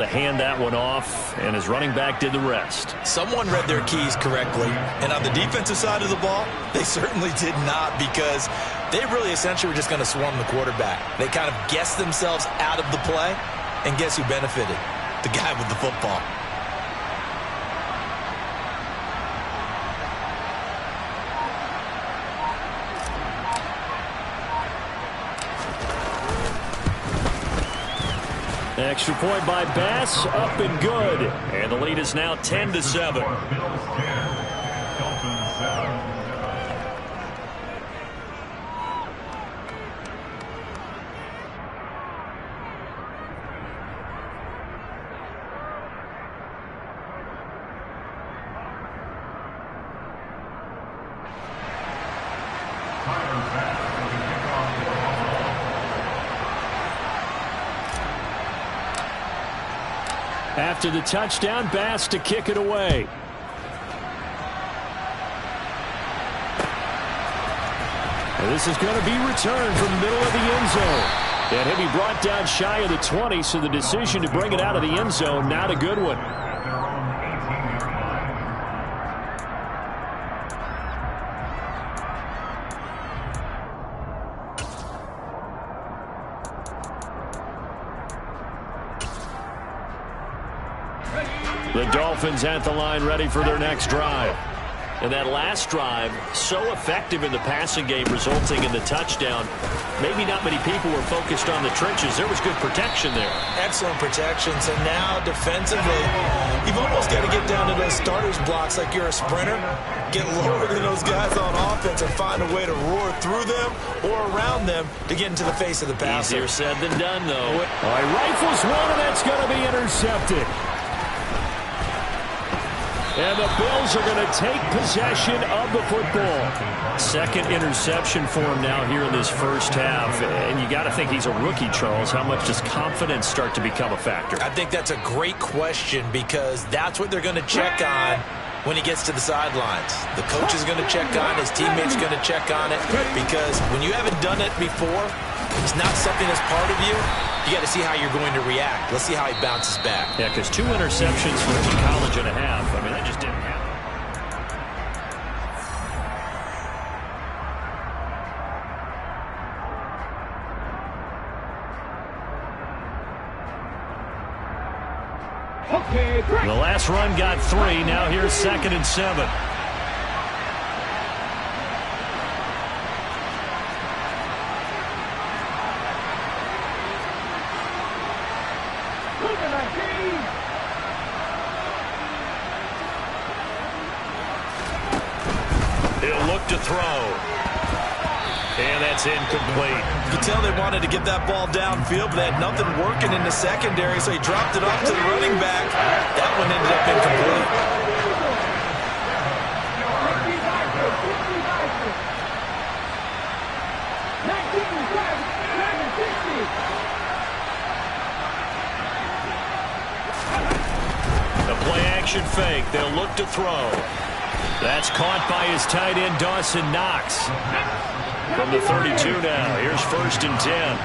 To hand that one off, and his running back did the rest. Someone read their keys correctly, and on the defensive side of the ball, they certainly did not, because they really essentially were just going to swarm the quarterback. They kind of guessed themselves out of the play, and guess who benefited? The guy with the football. Extra point by Bass, up and good. And the lead is now 10-7. After the touchdown, Bass to kick it away. And this is going to be returned from the middle of the end zone. And he'll be brought down shy of the 20, so the decision to bring it out of the end zone, not a good one. The Dolphins at the line, ready for their next drive. And that last drive, so effective in the passing game, resulting in the touchdown. Maybe not many people were focused on the trenches. There was good protection there. Excellent protection. So now defensively, you've almost got to get down to those starters blocks like you're a sprinter. Get lower than those guys on offense and find a way to roar through them or around them to get into the face of the passer. Easier said than done, though. All right, rifles one, and that's going to be intercepted. And the Bills are going to take possession of the football. Second interception for him now here in this first half. And you got to think he's a rookie, Charles. How much does confidence start to become a factor? I think that's a great question, because that's what they're going to check on when he gets to the sidelines. The coach is going to check on it. His teammates are going to check on it, because when you haven't done it before, it's not something that's part of you. You got to see how you're going to react. Let's see how he bounces back. Yeah, because 2 interceptions for him in college and a half. I mean, that just didn't happen. The last run got 3. Now here's 2nd and 7. He'll look to throw. And that's incomplete. You can tell they wanted to get that ball downfield, but they had nothing working in the secondary, so he dropped it off to the running back. That one ended up incomplete. The play action fake. They'll look to throw. That's caught by his tight end, Dawson Knox. From the 32 now. Here's 1st and 10.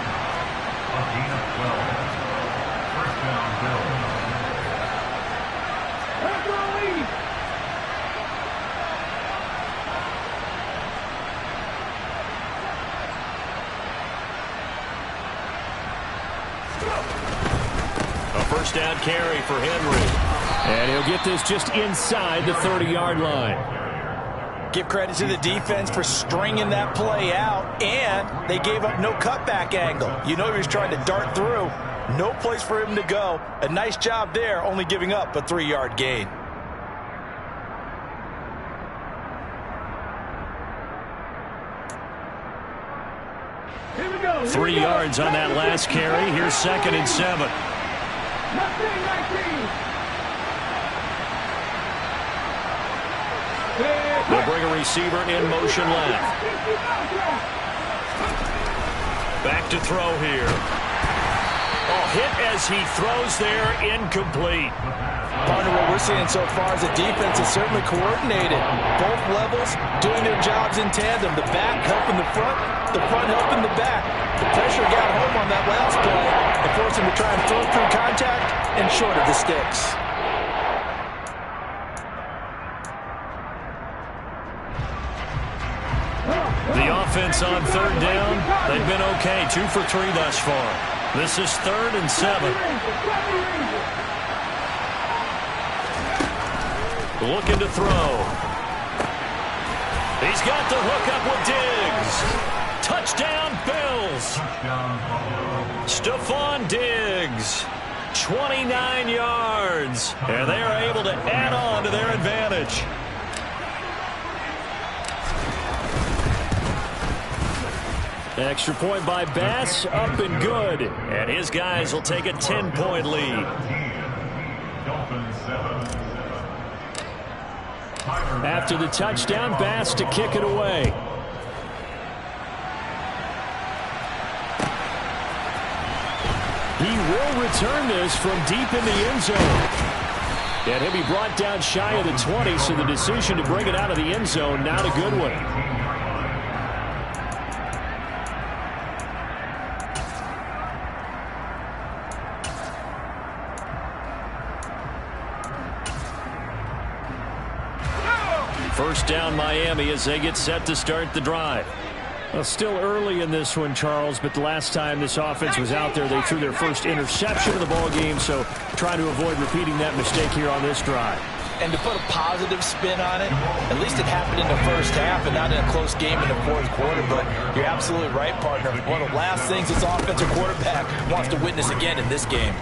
A first down carry for Henry. And he'll get this just inside the 30-yard line. Give credit to the defense for stringing that play out, and they gave up no cutback angle. You know he was trying to dart through. No place for him to go. A nice job there, only giving up a 3-yard gain. Here we go. 3 yards on that last carry. Here's 2nd and 7. 19. They'll bring a receiver in motion left. Back to throw here. Oh, hit as he throws there, incomplete. Partner, what we're seeing so far is the defense is certainly coordinated. Both levels doing their jobs in tandem. The back helping the front helping the back. The pressure got home on that last play and forced him to try and throw through contact and short of the sticks. The offense on third down, they've been okay. 2 for 3 thus far. This is 3rd and 7. Looking to throw. He's got the hook up with Diggs. Touchdown, Bills. Stephon Diggs, 29 yards. And they are able to add on to their advantage. Extra point by Bass, up and good. And his guys will take a 10-point lead. After the touchdown, Bass to kick it away. He will return this from deep in the end zone. And he'll be brought down shy of the 20, so the decision to bring it out of the end zone, not a good one. First down, Miami, as they get set to start the drive. Well, still early in this one, Charles, but the last time this offense was out there, they threw their first interception of the ball game, so trying to avoid repeating that mistake here on this drive. And to put a positive spin on it, at least it happened in the first half and not in a close game in the fourth quarter. But you're absolutely right, partner. One of the last things this offensive quarterback wants to witness again in this game.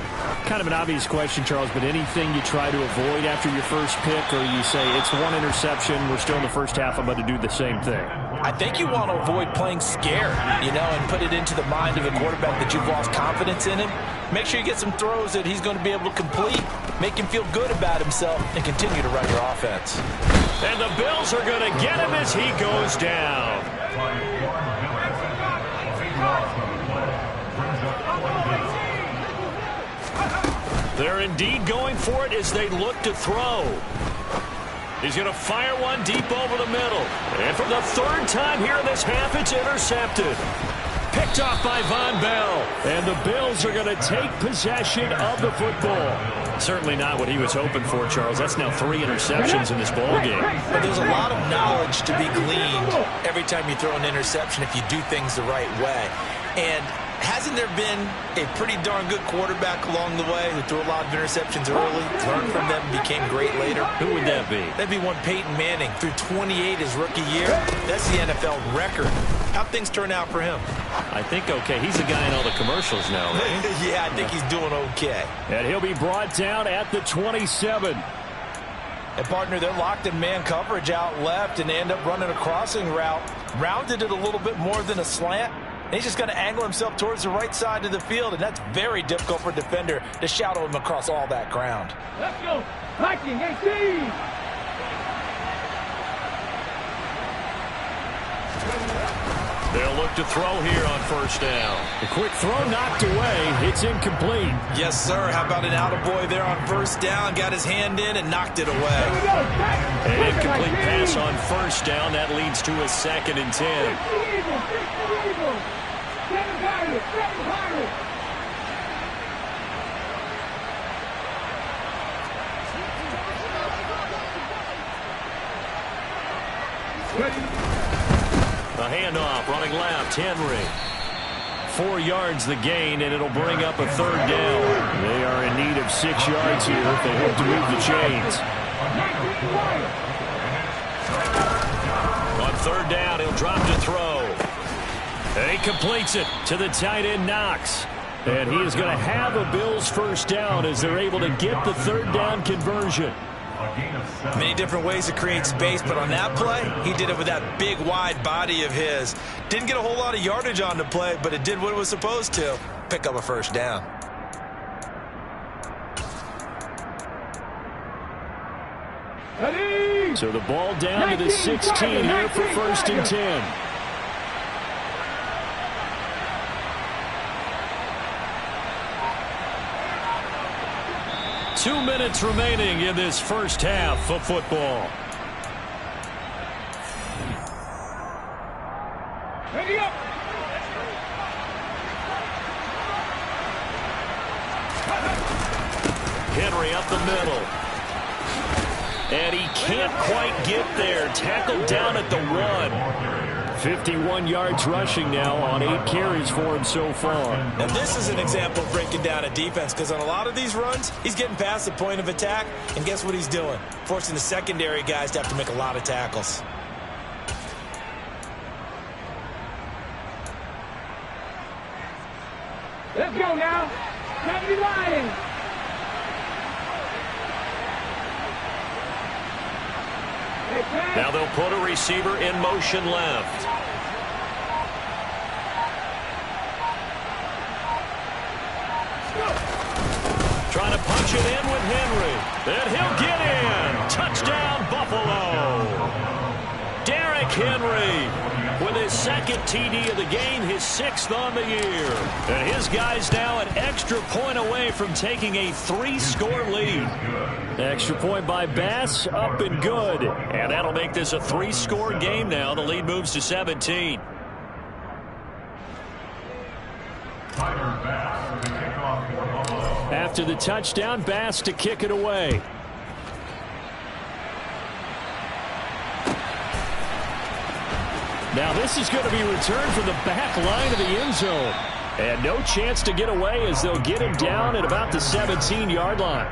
Kind of an obvious question, Charles, but anything you try to avoid after your first pick, or you say it's one interception, we're still in the first half, I'm going to do the same thing? I think you want to avoid playing scared, and put it into the mind of the quarterback that you've lost confidence in him. Make sure you get some throws that he's going to be able to complete, make him feel good about himself, and continue to run your offense. And the Bills are going to get him as he goes down. They're indeed going for it as they look to throw. He's going to fire one deep over the middle. And for the third time here in this half, it's intercepted. Picked off by Von Bell. And the Bills are going to take possession of the football. Certainly not what he was hoping for, Charles. That's now 3 interceptions in this ball game. But there's a lot of knowledge to be gleaned every time you throw an interception if you do things the right way. And hasn't there been a pretty darn good quarterback along the way who threw a lot of interceptions early, learned from them, became great later? Who would that be? That'd be one Peyton Manning. Threw 28 his rookie year. That's the NFL record. How'd things turn out for him? I think okay. He's the guy in all the commercials now, right? Yeah, I think he's doing okay. And he'll be brought down at the 27. And, partner, they're locked in man coverage out left, and they end up running a crossing route. Rounded it a little bit more than a slant. And he's just going to angle himself towards the right side of the field, and that's very difficult for a defender to shadow him across all that ground. Let's go. Viking 18. They'll look to throw here on first down. The quick throw knocked away. It's incomplete. Yes, sir. How about an attaboy there on first down? Got his hand in and knocked it away. An incomplete pass on first down. That leads to a 2nd and 10. A handoff, running left, Henry. 4 yards the gain, and it'll bring up a 3rd down. They are in need of 6 yards here if they hope to move the chains. On 3rd down, he'll drop to throw. And he completes it to the tight end, Knox. And he is going to have a Bills first down as they're able to get the 3rd down conversion. Many different ways to create space, but on that play, he did it with that big, wide body of his. Didn't get a whole lot of yardage on the play, but it did what it was supposed to. Pick up a first down. So the ball down to the 16 here for 1st and 10. Two minutes remaining in this first half of football. Ready up. Henry up the middle. And he can't quite get there. Tackled down at the 1. 51 yards rushing now on 8 carries for him so far. And this is an example of breaking down a defense, because on a lot of these runs, he's getting past the point of attack, and guess what he's doing? Forcing the secondary guys to have to make a lot of tackles. Let's go now. Can't be lying. Now they'll put a receiver in motion left. Trying to punch it in with Henry. And he'll get in. Touchdown, Buffalo. Derrick Henry with his second TD of the game, his 6th on the year. And his guy's now an extra point away from taking a 3-score lead. Extra point by Bass, up and good. And that'll make this a 3-score game now. The lead moves to 17. After the touchdown, Bass to kick it away. Now this is going to be returned from the back line of the end zone. And no chance to get away as they'll get him down at about the 17-yard line.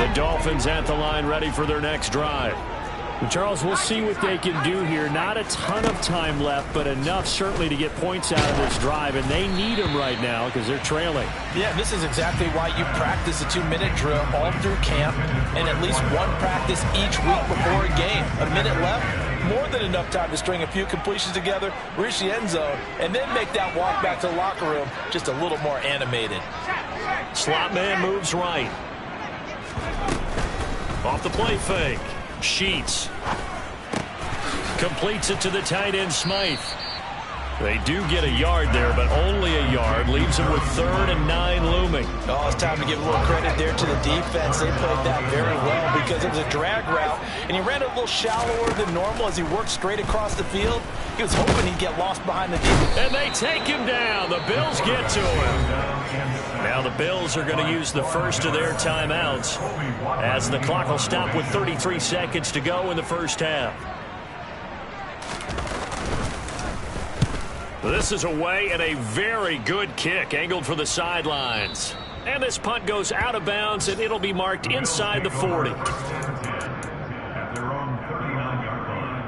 The Dolphins at the line ready for their next drive. Charles, we'll see what they can do here. Not a ton of time left, but enough certainly to get points out of this drive, and they need them right now because they're trailing. Yeah, this is exactly why you practice a 2-minute drill all through camp and at least one practice each week before a game. A minute left, more than enough time to string a few completions together, reach the end zone, and then make that walk back to the locker room just a little more animated. Slot man moves right. Off the play fake. Sheets completes it to the tight end Smythe. They do get a yard there, but only a yard. Leaves them with 3rd and 9 looming. Oh, it's time to give a little credit there to the defense. They played that very well because it was a drag route, and he ran a little shallower than normal as he worked straight across the field. He was hoping he'd get lost behind the defense. And they take him down. The Bills get to him. Now the Bills are going to use the first of their timeouts as the clock will stop with 33 seconds to go in the first half. This is away and a very good kick angled for the sidelines. And this punt goes out of bounds, and it'll be marked inside the 40. At their own 39-yard line.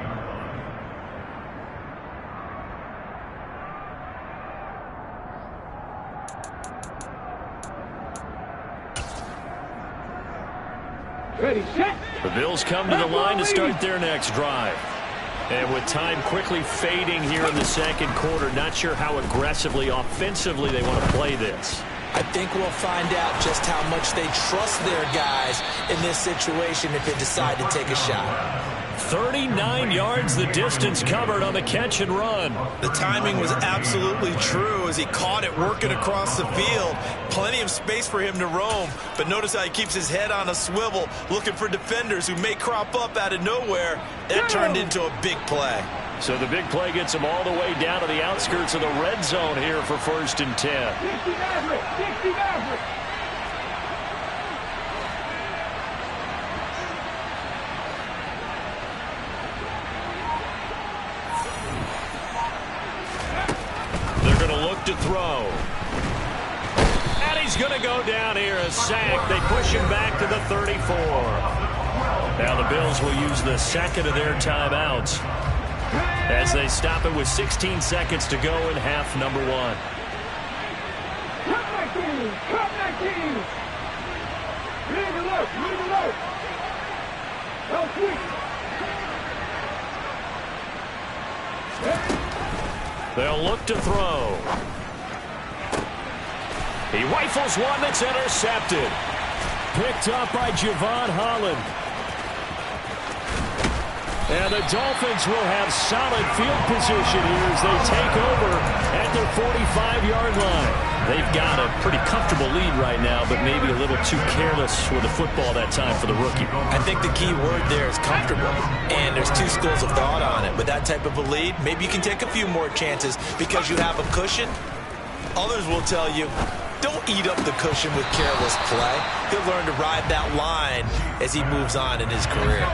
Ready, set. The Bills come to the line to start their next drive. And with time quickly fading here in the second quarter, not sure how aggressively, offensively they want to play this. I think we'll find out just how much they trust their guys in this situation if they decide to take a shot. 39 yards the distance covered on the catch and run. The timing was absolutely true as he caught it working across the field. Plenty of space for him to roam, but notice how he keeps his head on a swivel looking for defenders who may crop up out of nowhere. That turned into a big play. So the big play gets him all the way down to the outskirts of the red zone here for 1st and 10. 60 Maverick, 60 Maverick. They're going to look to throw. And he's going to go down here, a sack. They push him back to the 34. Now the Bills will use the second of their timeouts as they stop it with 16 seconds to go in half number 1. Cut 19, cut 19. Leave it low, leave it low. Don't tweak. They'll look to throw. He rifles one that's intercepted. Picked up by Javon Holland. And the Dolphins will have solid field position here as they take over at their 45-yard line. They've got a pretty comfortable lead right now, but maybe a little too careless with the football that time for the rookie. I think the key word there is comfortable, and there's two schools of thought on it. With that type of a lead, maybe you can take a few more chances because you have a cushion. Others will tell you, don't eat up the cushion with careless play. He'll learn to ride that line as he moves on in his career.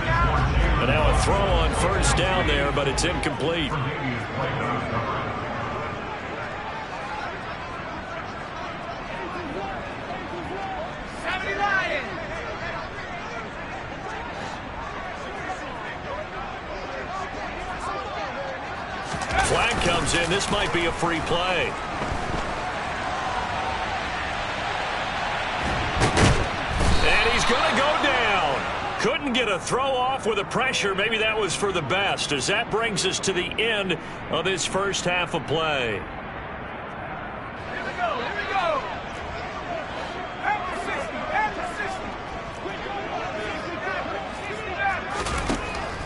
And now a throw on first down there, but it's incomplete. Flag comes in. This might be a free play. And he's going to go down. Couldn't get a throw off with the pressure. Maybe that was for the best, as that brings us to the end of this first half of play. Here we go, here we go. After 60, after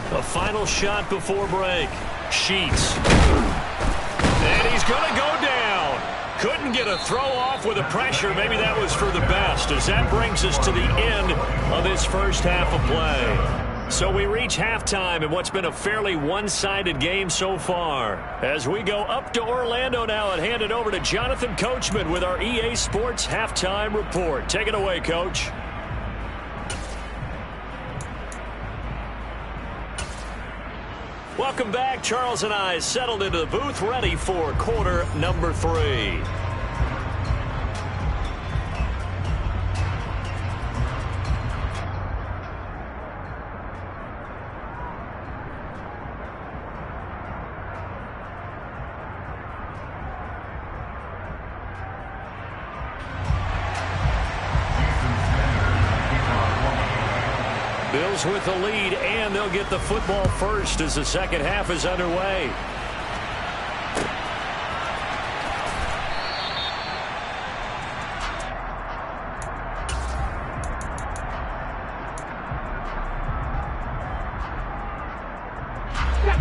60. The final shot before break. Sheets. And he's going to go down. Couldn't get a throw off with the pressure. Maybe that was for the best, as that brings us to the end of this first half of play. So we reach halftime in what's been a fairly one-sided game so far. As we go up to Orlando now and hand it over to Jonathan Coachman with our EA Sports Halftime Report. Take it away, Coach. Welcome back. Charles and I settled into the booth, ready for quarter number 3. Bills with the lead, and they'll get the football first as the second half is underway.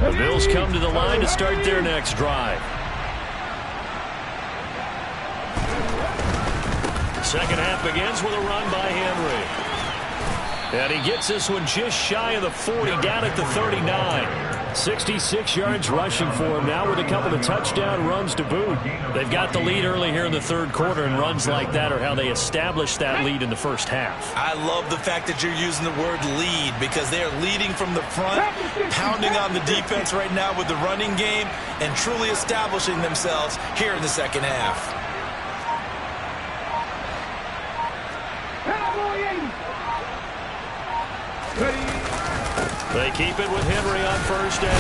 The Bills come to the line to start their next drive. Second half begins with a run by Henry. And he gets this one just shy of the 40, down at the 39. 66 yards rushing for him now with a couple of touchdown runs to boot. They've got the lead early here in the third quarter, and runs like that are how they established that lead in the first half. I love the fact that you're using the word lead, because they are leading from the front, pounding on the defense right now with the running game, and truly establishing themselves here in the second half. They keep it with Henry on first down.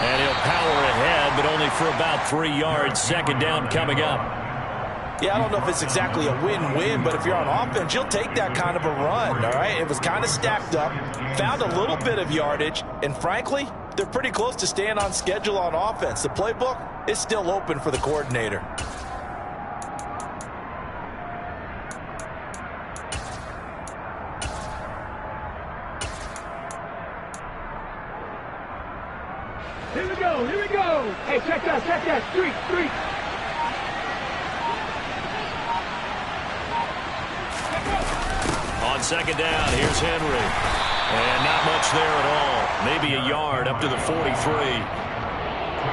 And he'll power ahead, but only for about 3 yards. Second down coming up. Yeah, I don't know if it's exactly a win-win, but if you're on offense, you'll take that kind of a run, all right? It was kind of stacked up, found a little bit of yardage, and frankly, they're pretty close to staying on schedule on offense. The playbook is still open for the coordinator. Here we go, here we go. Hey, check that, street. On second down, here's Henry. And not much there at all. Maybe a yard up to the 43.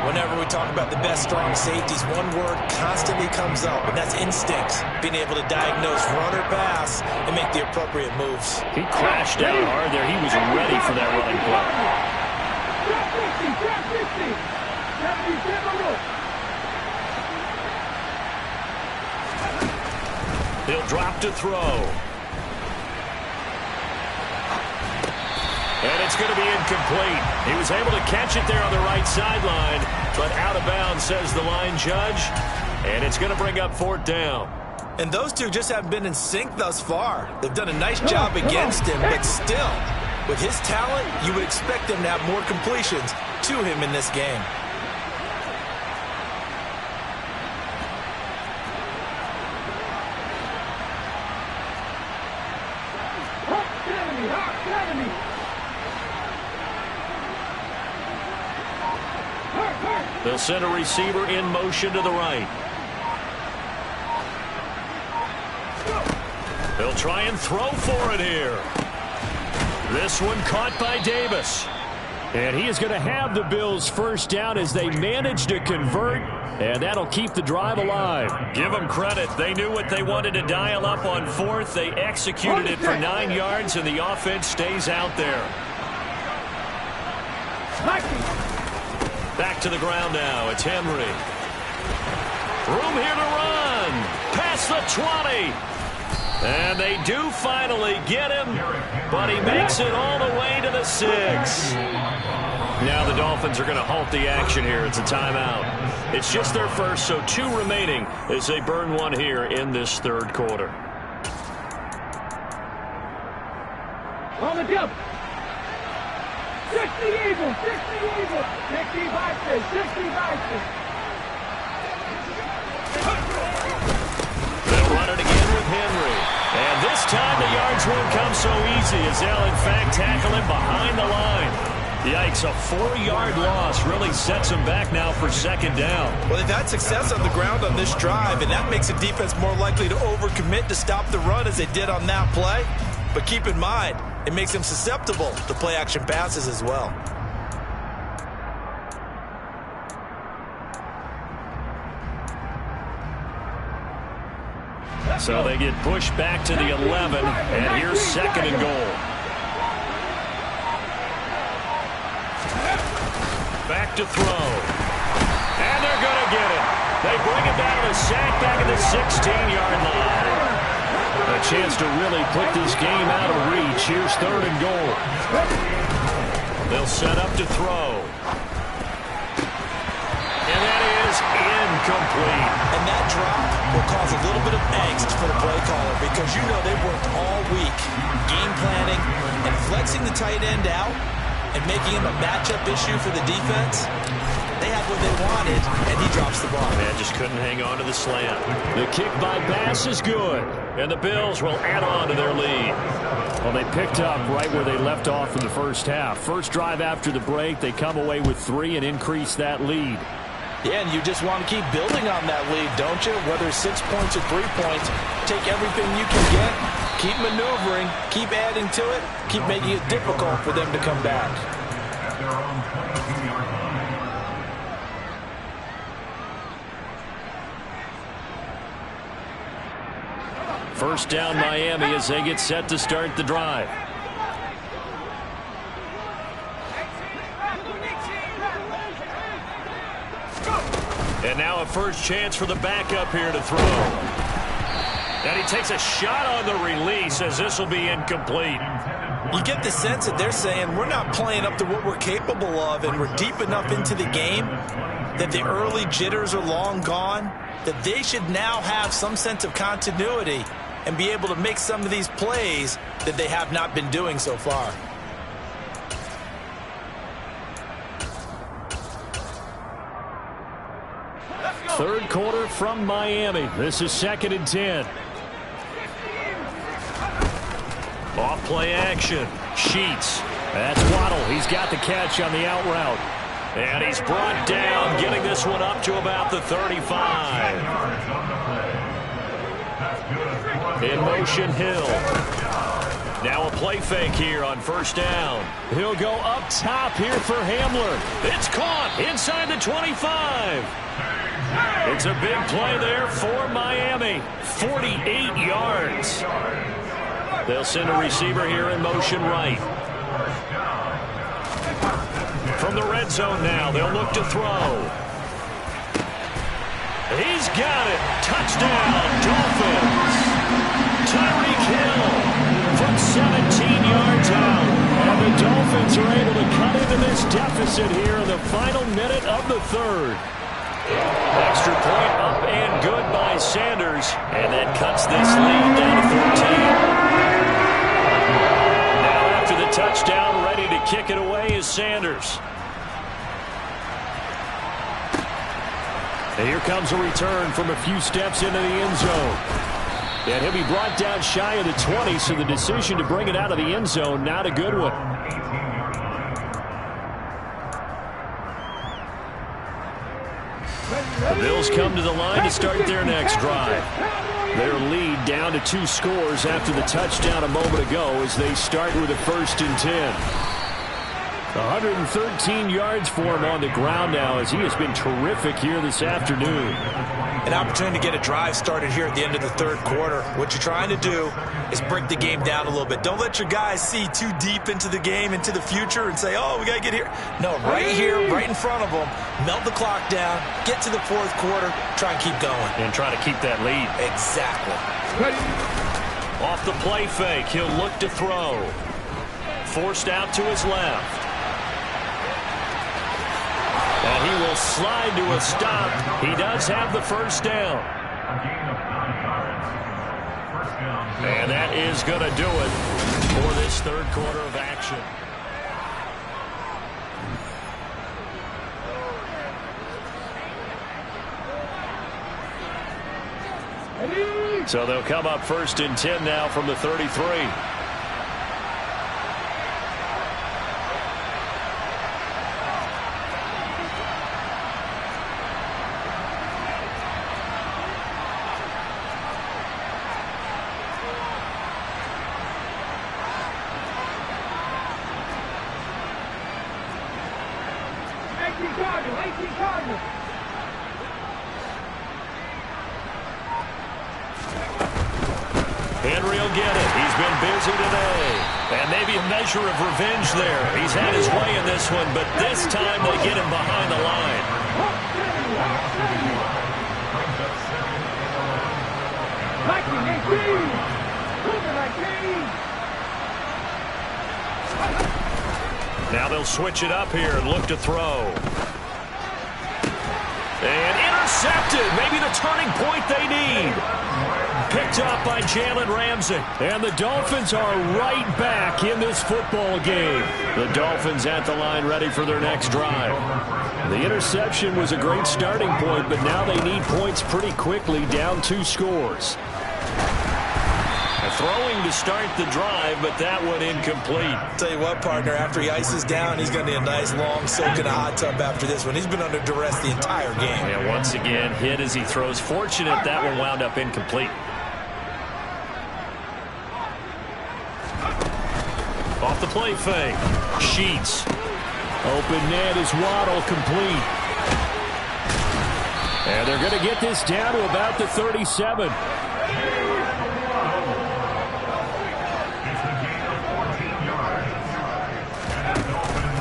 Whenever we talk about the best strong safeties, one word constantly comes up, and that's instincts. Being able to diagnose run or pass and make the appropriate moves. He crashed out hard there. He was ready for that running play. Drop 50. He'll drop to throw. And it's going to be incomplete. He was able to catch it there on the right sideline, but out of bounds, says the line judge. And it's going to bring up fourth down. And those two just haven't been in sync thus far. They've done a nice job against him, but still, with his talent, you would expect them to have more completions to him in this game. They'll send a receiver in motion to the right. They'll try and throw for it here. This one caught by Davis. And he is going to have the Bills first down as they manage to convert, and that'll keep the drive alive. Give them credit. They knew what they wanted to dial up on fourth. They executed it for 9 yards, and the offense stays out there. Back to the ground now. It's Henry. Room here to run. Past the 20. And they do finally get him, but he makes it all the way to the 6. Now the Dolphins are going to halt the action here. It's a timeout. It's just their first, so 2 remaining as they burn one here in this third quarter. On the jump. 60 Eagles, 60 Eagles, 60 Vikings, 60 Vikings. They'll run it again with Henry. And this time the yards won't come so easy as they'll in fact tackle him behind the line. Yikes, a 4-yard loss really sets them back now for second down. Well, they've had success on the ground on this drive, and that makes the defense more likely to overcommit to stop the run as they did on that play. But keep in mind, it makes them susceptible to play-action passes as well. So they get pushed back to the 11, and here's second and goal. Back to throw. And they're going to get it. They bring it down to a sack back at the 16-yard line. A chance to really put this game out of reach. Here's third and goal. They'll set up to throw. And that is incomplete. And that drop will cause a little bit of angst for the play caller because you know they've worked all week game planning and flexing the tight end out and making him a matchup issue for the defense. They had what they wanted, and he drops the ball. Man, just couldn't hang on to the slant. The kick by pass is good, and the Bills will add on to their lead. Well, they picked up right where they left off in the first half. First drive after the break, they come away with 3 and increase that lead. Yeah, and you just want to keep building on that lead, don't you? Whether 6 points or 3 points, take everything you can get, keep maneuvering, keep adding to it, keep making it difficult for them to come back. At their own 22-yard line. First down Miami as they get set to start the drive. And now a first chance for the backup here to throw. And he takes a shot on the release as this will be incomplete. You get the sense that they're saying we're not playing up to what we're capable of, and we're deep enough into the game that the early jitters are long gone, that they should now have some sense of continuity and be able to make some of these plays that they have not been doing so far. Third quarter from Miami. This is 2nd and 10. Off play action. Sheets. That's Waddle. He's got the catch on the out route. And he's brought down, getting this one up to about the 35. In motion, Hill. Now a play fake here on first down. He'll go up top here for Hamler. It's caught inside the 25. It's a big play there for Miami. 48 yards. They'll send a receiver here in motion right. From the red zone now, they'll look to throw. He's got it. Touchdown, Dolphins. Tyreek Hill from 17 yards out. And the Dolphins are able to cut into this deficit here in the final minute of the third. Extra point up and good by Sanders. And that cuts this lead down to 14. Now after the touchdown, ready to kick it away is Sanders. And here comes a return from a few steps into the end zone. And he'll be brought down shy of the 20, so the decision to bring it out of the end zone, not a good one. The Bills come to the line to start their next drive. Their lead down to 2 scores after the touchdown a moment ago as they start with a 1st and 10. 113 yards for him on the ground now as he has been terrific here this afternoon. An opportunity to get a drive started here at the end of the 3rd quarter. What you're trying to do is break the game down a little bit. Don't let your guys see too deep into the game, into the future, and say, oh, we got to get here. No, right here, right in front of them, melt the clock down, get to the 4th quarter, try and keep going. And try to keep that lead. Exactly. Off the play fake, he'll look to throw. Forced out to his left. And he will slide to a stop. He does have the 1st down. And that is going to do it for this 3rd quarter of action. So they'll come up 1st and 10 now from the 33. Henry will get it. He's been busy today. And maybe a measure of revenge there. He's had his way in this one, but this time they get him behind the line. Now they'll switch it up here and look to throw. And intercepted. Maybe the turning point they need. Picked up by Jalen Ramsey. And the Dolphins are right back in this football game. The Dolphins at the line ready for their next drive. The interception was a great starting point, but now they need points pretty quickly, down 2 scores. Throwing to start the drive, but that one incomplete. Tell you what, partner, after he ices down, he's going to need a nice long soak in a hot tub after this one. He's been under duress the entire game. And once again, hit as he throws. Fortunate that one wound up incomplete. Off the play fake. Sheets. Open net is Waddle, complete. And they're going to get this down to about the 37.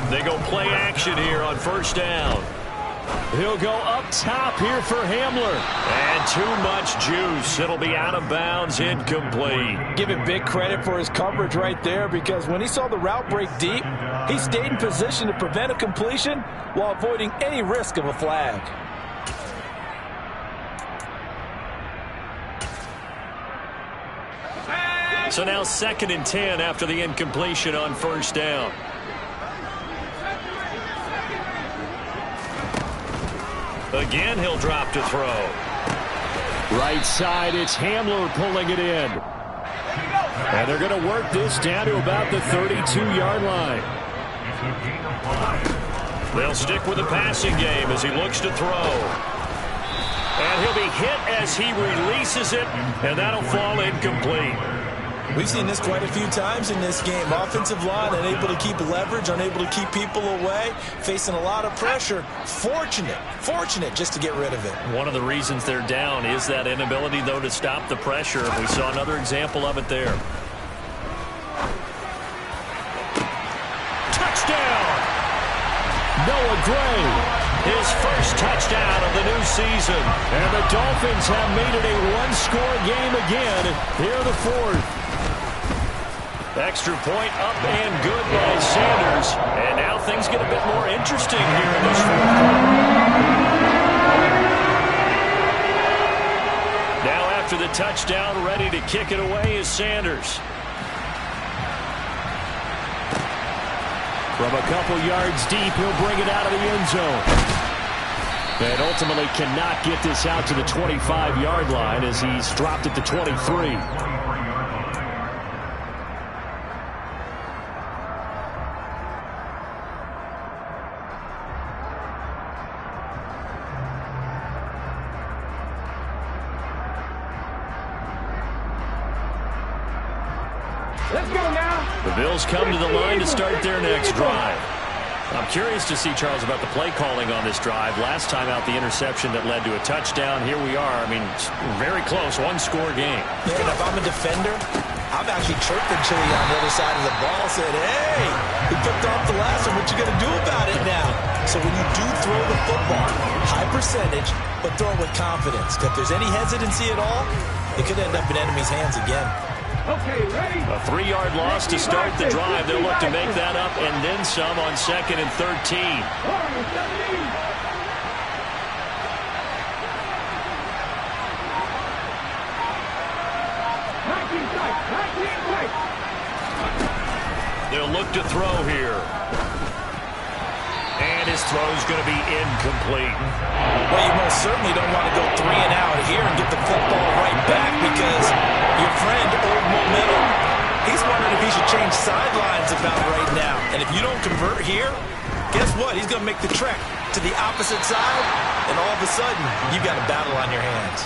They go play action here on 1st down. He'll go up top here for Hamler. And too much juice. It'll be out of bounds, incomplete. Give him big credit for his coverage right there, because when he saw the route break deep, he stayed in position to prevent a completion while avoiding any risk of a flag. So now 2nd and 10 after the incompletion on 1st down. Again, he'll drop to throw. Right side, it's Hamler pulling it in. And they're going to work this down to about the 32-yard line. They'll stick with the passing game as he looks to throw. And he'll be hit as he releases it, and that'll fall incomplete. We've seen this quite a few times in this game. Offensive line unable to keep leverage, unable to keep people away, facing a lot of pressure. Fortunate just to get rid of it. One of the reasons they're down is that inability, though, to stop the pressure. We saw another example of it there. Touchdown! Noah Gray, his first touchdown of the new season. And the Dolphins have made it a one-score game again here in the 4th. Extra point up and good by Sanders. And now things get a bit more interesting here in this 4th quarter. Now after the touchdown, ready to kick it away is Sanders. From a couple yards deep, he'll bring it out of the end zone. And ultimately cannot get this out to the 25-yard line as he's dropped at the 23. Let's go now. The Bills come to the line to start their next drive. I'm curious to see, Charles, about the play calling on this drive. Last time out, the interception that led to a touchdown. Here we are. I mean, very close, one-score game. Yeah, and if I'm a defender, I'm actually chirping Chili on the other side of the ball, saying, hey, we picked off the last one. What you going to do about it now? So when you do throw the football, high percentage, but throw it with confidence. If there's any hesitancy at all, it could end up in enemy's hands again. Okay, ready? A 3-yard loss to start the drive. They'll look to make that up and then some on 2nd and 13. 17. 19 strikes. They'll look to throw here. And his throw's going to be incomplete. Well, you most certainly don't want to go 3 and out here and get the football right back because your friend, Old Momentum, he's wondering if he should change sidelines about right now. And if you don't convert here, guess what? He's going to make the trek to the opposite side, and all of a sudden, you've got a battle on your hands.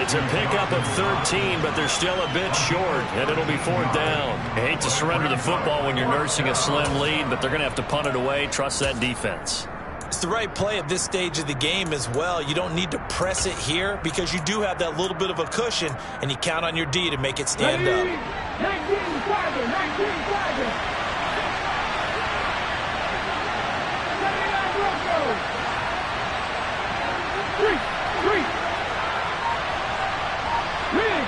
It's a pickup of 13, but they're still a bit short, and it'll be 4th down. I hate to surrender the football when you're nursing a slim lead, but they're going to have to punt it away. Trust that defense. It's the right play at this stage of the game as well. You don't need to press it here because you do have that little bit of a cushion, and you count on your D to make it stand up. 19 flagging. 19 flagging. 79 Broncos. 3. Win.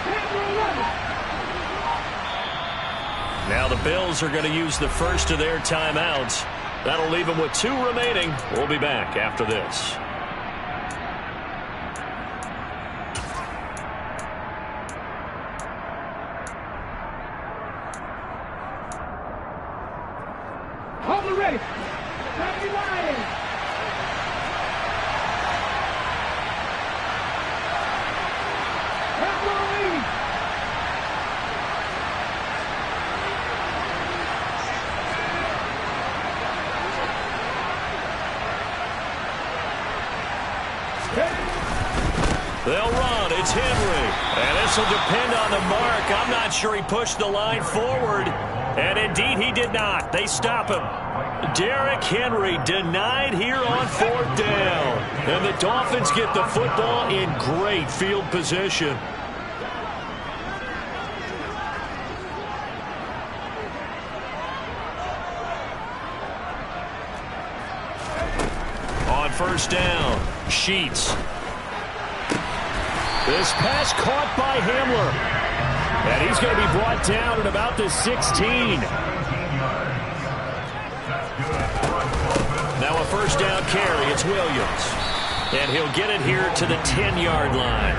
10 to 11. Now the Bills are going to use the first of their timeouts. That'll leave them with 2 remaining. We'll be back after this. Hold the race. 79. They'll run. It's Henry. And this will depend on the mark. I'm not sure he pushed the line forward. And indeed, he did not. They stop him. Derrick Henry denied here on 4th down. And the Dolphins get the football in great field position. On 1st down, Sheets. This pass caught by Hamler. And he's going to be brought down at about the 16. Now a 1st down carry. It's Williams. And he'll get it here to the 10-yard line.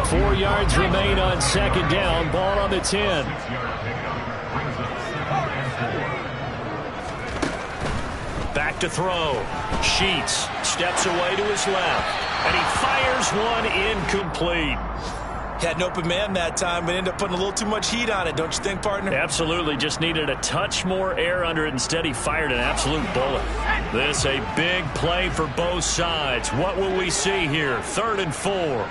4 yards remain on 2nd down. Ball on the 10. Back to throw. Sheets steps away to his left. And he fires one incomplete. Had an open man that time, but ended up putting a little too much heat on it, don't you think, partner? Absolutely. Just needed a touch more air under it. Instead, he fired an absolute bullet. This a big play for both sides. What will we see here? 3rd and 4.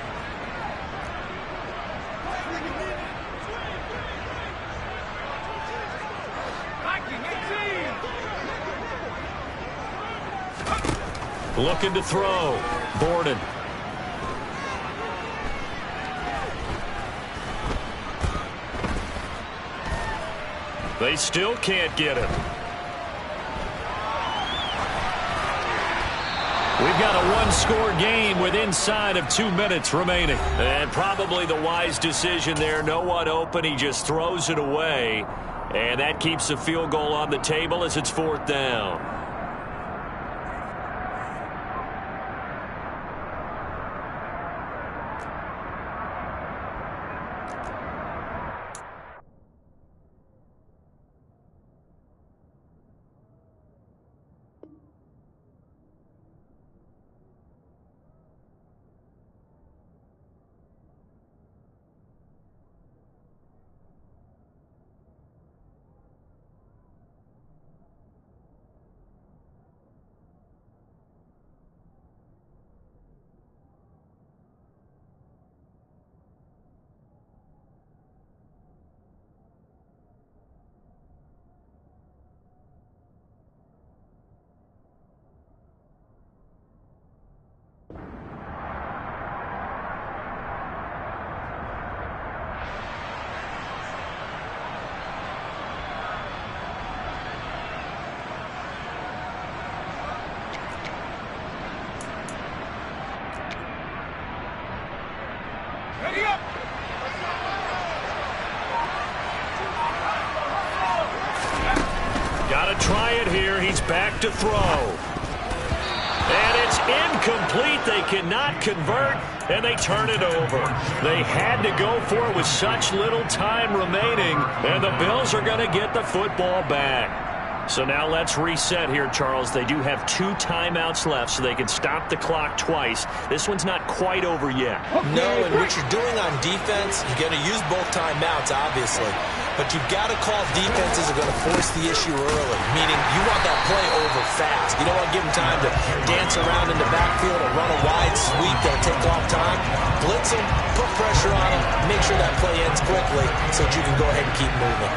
Looking to throw. Borden. They still can't get him. We've got a one-score game with inside of 2 minutes remaining. And probably the wise decision there. No one open. He just throws it away. And that keeps the field goal on the table as it's 4th down. try it here. He's back to throw. And it's incomplete. They cannot convert, and they turn it over. They had to go for it with such little time remaining, and the Bills are going to get the football back. So now let's reset here, Charles. They do have 2 timeouts left, so they can stop the clock twice. This one's not quite over yet. No, and what you're doing on defense, you're going to use both timeouts, obviously. But you've got to call defenses are going to force the issue early, meaning you want that play over fast. You don't want to give them time to dance around in the backfield or run a wide sweep that'll take off time. Blitz them, put pressure on them, make sure that play ends quickly so that you can go ahead and keep moving.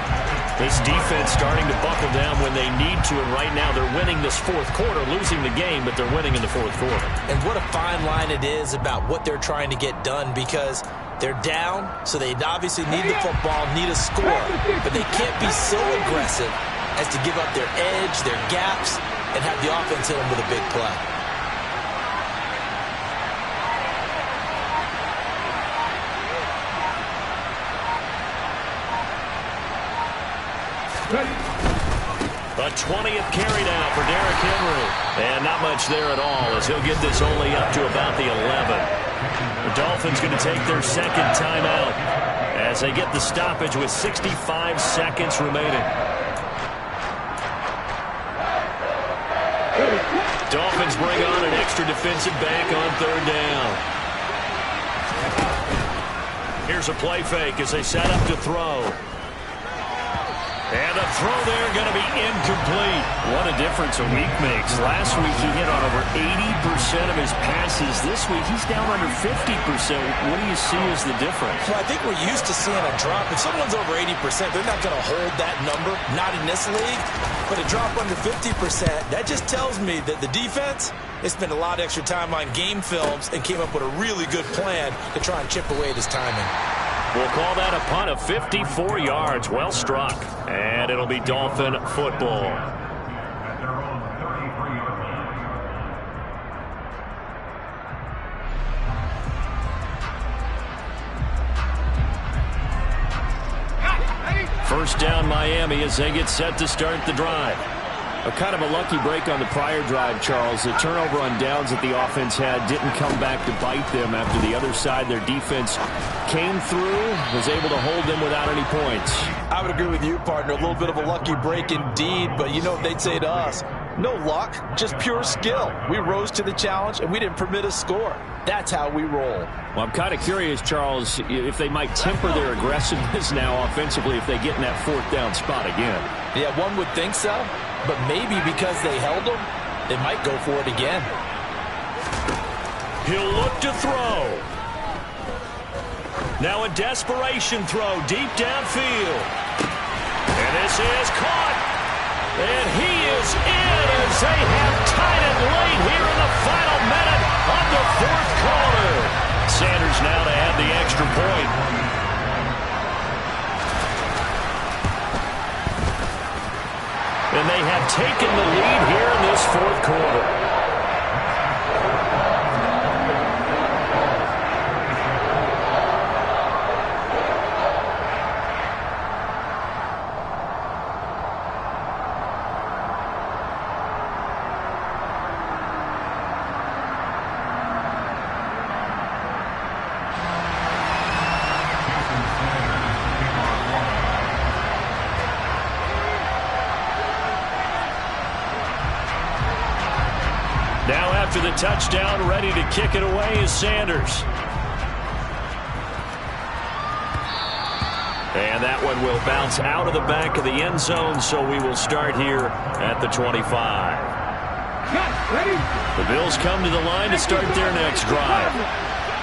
This defense starting to buckle down when they need to, and right now they're winning this fourth quarter, losing the game, but they're winning in the fourth quarter. And what a fine line it is about what they're trying to get done, because they're down, so they obviously need the football, need a score, but they can't be so aggressive as to give up their edge, their gaps, and have the offense hit them with a big play. A 20th carry now for Derrick Henry. And not much there at all, as he'll get this only up to about the 11. The Dolphins going to take their second timeout as they get the stoppage with 65 seconds remaining. Dolphins bring on an extra defensive back on third down. Here's a play fake as they set up to throw. And the throw there going to be incomplete. What a difference a week makes. Last week he hit on over 80% of his passes. This week he's down under 50%. What do you see as the difference? Well, I think we're used to seeing a drop. If someone's over 80%, they're not going to hold that number. Not in this league. But a drop under 50%, that just tells me that the defense, they spent a lot of extra time on game films and came up with a really good plan to try and chip away at his timing. We'll call that a punt of 54 yards. Well struck. And it'll be Dolphin football. At their own 33-yard line. First down Miami as they get set to start the drive. A kind of a lucky break on the prior drive, Charles. The turnover on downs that the offense had didn't come back to bite them after the other side. Their defense came through, was able to hold them without any points. I would agree with you, partner. A little bit of a lucky break indeed, but you know what they'd say to us? No luck, just pure skill. We rose to the challenge, and we didn't permit a score. That's how we roll. Well, I'm kind of curious, Charles, if they might temper their aggressiveness now offensively if they get in that fourth down spot again. Yeah, one would think so, but maybe because they held them, they might go for it again. He'll look to throw. Now a desperation throw deep downfield. And this is caught. And he is in as they have tied it late here in the final minute of the fourth quarter. Sanders now to add the extra point. And they have taken the lead here in this fourth quarter. Now after the touchdown, ready to kick it away is Sanders. And that one will bounce out of the back of the end zone, so we will start here at the 25. The Bills come to the line to start their next drive.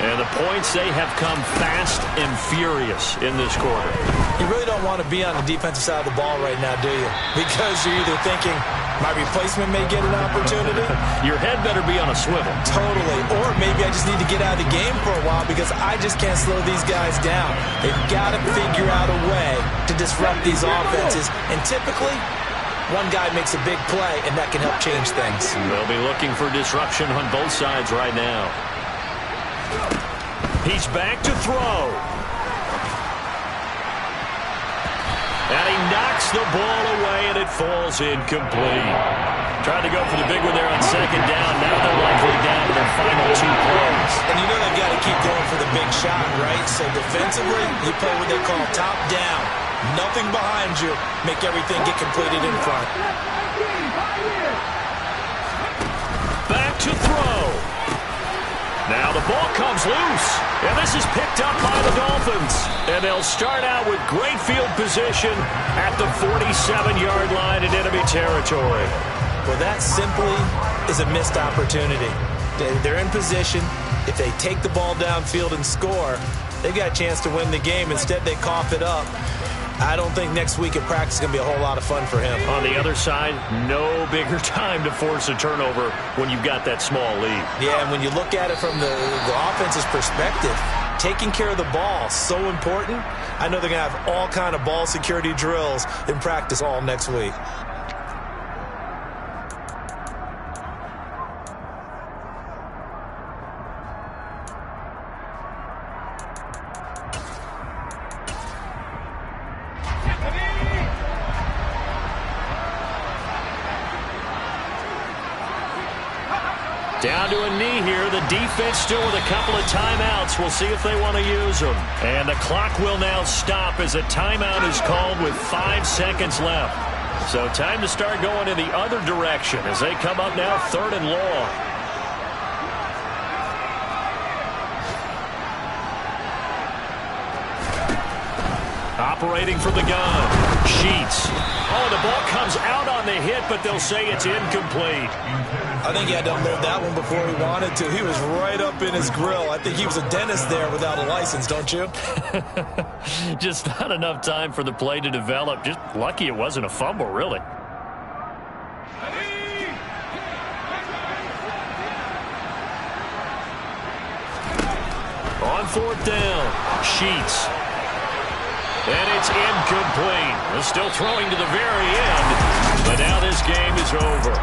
And the points, they have come fast and furious in this quarter. You really don't want to be on the defensive side of the ball right now, do you? Because you're either thinking, my replacement may get an opportunity. Your head better be on a swivel. Totally. Or maybe I just need to get out of the game for a while because I just can't slow these guys down. They've got to figure out a way to disrupt these offenses. And typically, one guy makes a big play, and that can help change things. They'll be looking for disruption on both sides right now. He's back to throw. And he knocks the ball away, and and it falls incomplete. Tried to go for the big one there on second down. Now they're likely down to their final 2 plays. And you know they've got to keep going for the big shot, right? So defensively, you play what they call top down. Nothing behind you. Make everything get completed in front. Back to throw. Now the ball comes loose. And this is picked up by the Dolphins. And they'll start out with great field position at the 47-yard line in enemy territory. Well, that simply is a missed opportunity. They're in position. If they take the ball downfield and score, they've got a chance to win the game. Instead, they cough it up. I don't think next week at practice is going to be a whole lot of fun for him. On the other side, no bigger time to force a turnover when you've got that small lead. Yeah, and when you look at it from the offense's perspective, taking care of the ball, so important. I know they're going to have all kind of ball security drills in practice all next week. Down to a knee here. The defense still with a couple of timeouts. We'll see if they want to use them. And the clock will now stop as a timeout is called with 5 seconds left. So time to start going in the other direction as they come up now 3rd and long. Operating from the gun. Sheets. Oh, the ball comes out on the hit, but they'll say it's incomplete. I think he had to unload that one before he wanted to. He was right up in his grill. I think he was a dentist there without a license, don't you? Just not enough time for the play to develop. Just lucky it wasn't a fumble, really. On 4th down, Sheets. And it's incomplete. They're still throwing to the very end. But now this game is over.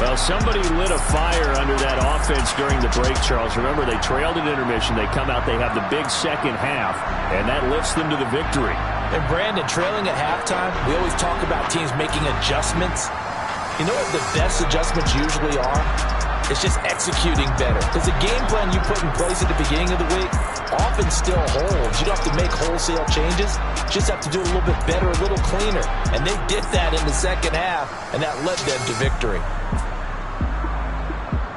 Well, somebody lit a fire under that offense during the break, Charles. Remember, they trailed at intermission. They come out, they have the big second half, and that lifts them to the victory. And, Brandon, trailing at halftime, we always talk about teams making adjustments. You know what the best adjustments usually are? It's just executing better. Because the game plan you put in place at the beginning of the week often still holds. You don't have to make wholesale changes. You just have to do it a little bit better, a little cleaner. And they did that in the second half, and that led them to victory.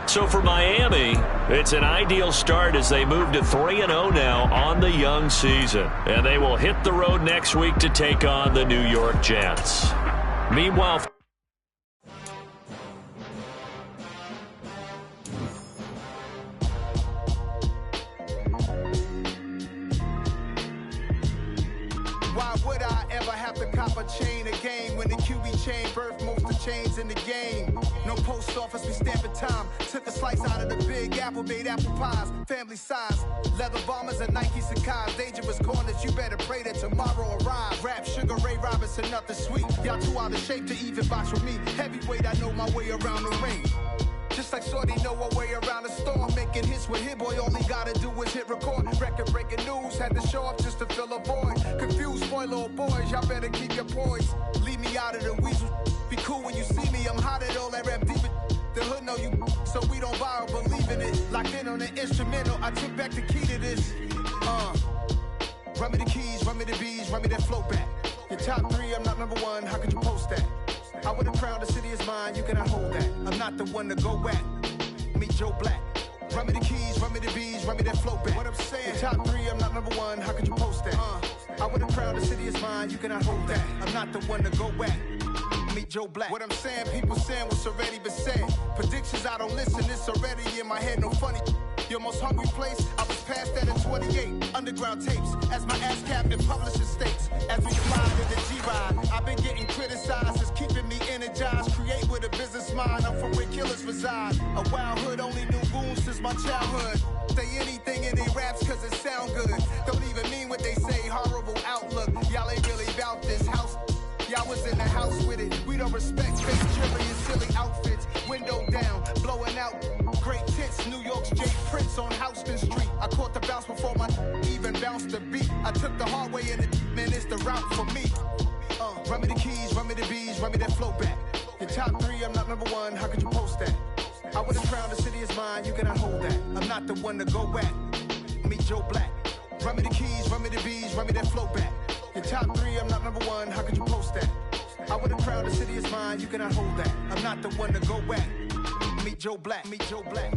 So for Miami, it's an ideal start as they move to 3-0 now on the young season. And they will hit the road next week to take on the New York Jets. Meanwhile, why would I ever have to cop a chain a game when the QB chain birthed most of chains in the game? No post office, we stamping time. Took a slice out of the big apple, made apple pies, family size. Leather bombers and Nike Sacai's. Dangerous corners, you better pray that tomorrow arrives. Rap, Sugar Ray Robinson, nothing sweet. Y'all too out of shape to even box with me. Heavyweight, I know my way around the ring. Just like Shorty know a way around the storm. Making hits with Hit Boy, all he gotta do is hit record. Record-breaking news, had to show up just to fill a void. Confused, spoiled little boys, y'all better keep your poise. Leave me out of the weasel. Be cool when you see me, I'm hot at all that rap deep. The hood know you, so we don't borrow, believe in it. Locked in on the instrumental, I took back the key to this. Run me the keys, run me the bees, run me that flow back. Your top 3, I'm not number 1, how could you post that? I would have crowned the city is mine, you cannot hold that. I'm not the one to go at. Meet Joe Black. Run me the keys, run me the bees, run me that flow back. What I'm saying, your top 3, I'm not number 1, how could you post that? I would have crowned the city is mine, you cannot hold that. I'm not the one to go at. Meet Joe Black. What I'm saying, people saying what's already been said. Predictions, I don't listen, it's already in my head, no funny. Your most hungry place, I was past that at 28. Underground tapes, as my ass captain publishing states. As we fly to the G-Ride, I've been getting criticized, it's keeping me energized. Create with a business mind, I'm from where killers reside. A wild hood, only knew goons since my childhood. Say anything in they raps cause it sound good. Don't even mean what they say, horrible outlook. Y'all ain't really about this house. Y'all was in the house with it. We don't respect fake jewelry and silly outfits. Window down, blowing out great tits. New York's Jay Prince on Houston Street. I caught the bounce before my even bounced the beat. I took the hard way in it, man, it's the route for me. Run me the keys, run me the bees, run me that flow back. Your top 3, I'm not number 1, how could you post that? I would have crowned the city is mine, you cannot hold that. I'm not the one to go at. Meet Joe Black. Run me the keys, run me the bees, run me that flow back. Your top 3, I'm not number 1, how could you post that? I would have crowned the city is mine, you cannot hold that. I'm not the one to go at. Meet Joe Black, meet Joe Black.